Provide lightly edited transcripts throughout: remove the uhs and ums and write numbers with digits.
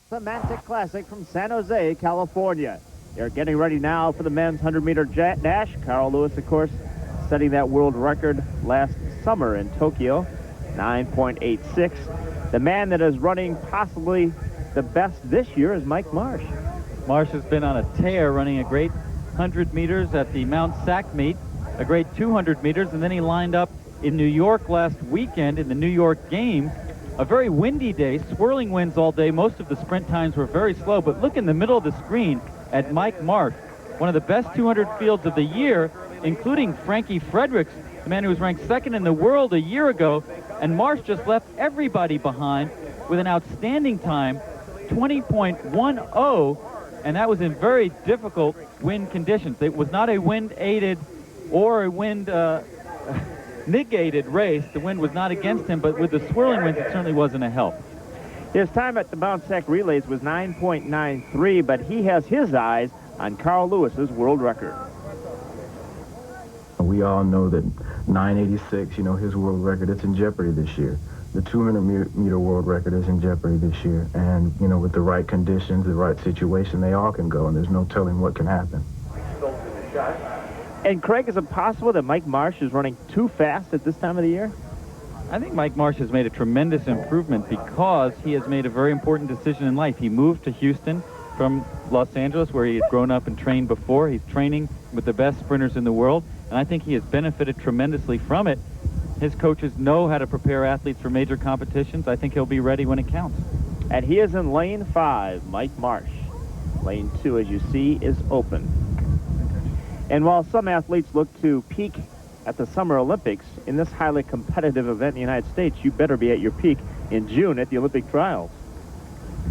Semantic Classic from San Jose, California. They're getting ready now for the men's 100-meter dash. Carl Lewis, of course, setting that world record last summer in Tokyo, 9.86. The man that is running possibly the best this year is Mike Marsh. Marsh has been on a tear, running a great 100 meters at the Mount Sac meet, a great 200 meters, and then he lined up in New York last weekend in the New York Games. A very windy day, swirling winds all day. Most of the sprint times were very slow, but look in the middle of the screen at Mike Marsh, one of the best 200 fields of the year, including Frankie Fredericks, the man who was ranked second in the world a year ago, and Marsh just left everybody behind with an outstanding time, 20.10, and that was in very difficult wind conditions. It was not a wind-aided or a wind negated race. The wind was not against him, but with the swirling winds, it certainly wasn't a help. His time at the Mount Sac relays was 9.93, but he has his eyes on Carl Lewis's world record. We all know that 986, his world record, it's in jeopardy this year. The 200-meter world record is in jeopardy this year. And, with the right conditions, the right situation, they all can go, and there's no telling what can happen. And, Craig, is it possible that Mike Marsh is running too fast at this time of the year? I think Mike Marsh has made a tremendous improvement because he has made a very important decision in life. He moved to Houston from Los Angeles, where he had grown up and trained before. He's training with the best sprinters in the world, and I think he has benefited tremendously from it. His coaches know how to prepare athletes for major competitions. I think he'll be ready when it counts. And he is in lane 5, Mike Marsh. Lane 2, as you see, is open. And while some athletes look to peak at the Summer Olympics, in this highly competitive event in the United States, you better be at your peak in June at the Olympic trials.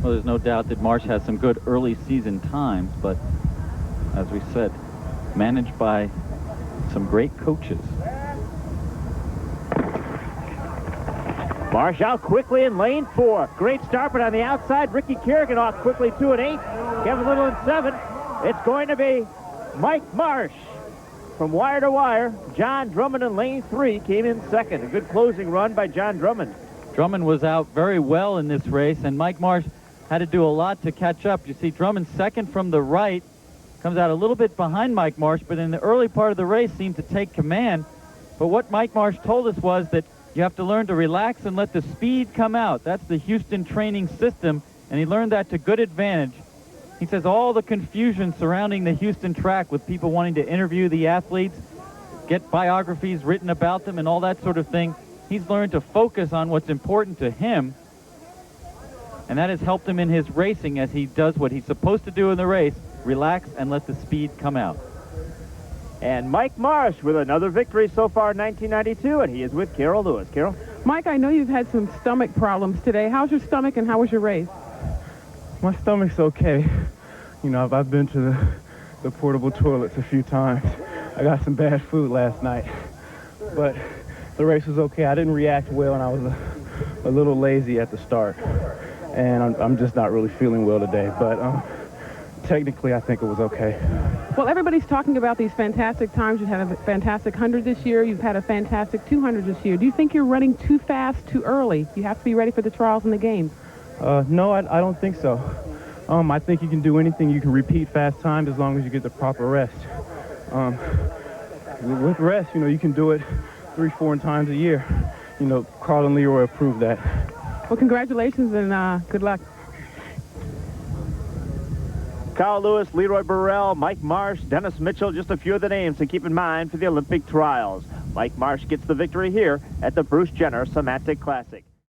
Well, there's no doubt that Marsh has some good early season times, but as we said, managed by some great coaches. Marsh out quickly in lane 4. Great start, but on the outside, Ricky Carrigan off quickly 2 and 8. Kevin Little in 7. It's going to be Mike Marsh. From wire to wire, Jon Drummond in lane 3 came in second. A good closing run by Jon Drummond. Drummond was out very well in this race, and Mike Marsh had to do a lot to catch up. You see Drummond second from the right, comes out a little bit behind Mike Marsh, but in the early part of the race seemed to take command. But what Mike Marsh told us was that you have to learn to relax and let the speed come out. That's the Houston training system, and he learned that to good advantage. He says all the confusion surrounding the Houston track with people wanting to interview the athletes, get biographies written about them and all that sort of thing, he's learned to focus on what's important to him, and that has helped him in his racing as he does what he's supposed to do in the race, relax and let the speed come out. And Mike Marsh with another victory so far in 1992, and he is with Carol Lewis. Carol? Mike, I know you've had some stomach problems today. How's your stomach and how was your race? My stomach's okay. I've been to the portable toilets a few times. I got some bad food last night, but the race was okay. I didn't react well, and I was a little lazy at the start, and I'm just not really feeling well today, but technically I think it was okay. Well, everybody's talking about these fantastic times. You've had a fantastic 100 this year. You've had a fantastic 200 this year. Do you think you're running too fast, too early? You have to be ready for the trials and the games. No, I don't think so. I think you can do anything. You can repeat fast times as long as you get the proper rest. With rest, you can do it 3-4 times a year. Carl and Leroy approved that. Well, congratulations and good luck. Carl Lewis, Leroy Burrell, Mike Marsh, Dennis Mitchell, just a few of the names to keep in mind for the Olympic trials. Mike Marsh gets the victory here at the Bruce Jenner Semantic Classic.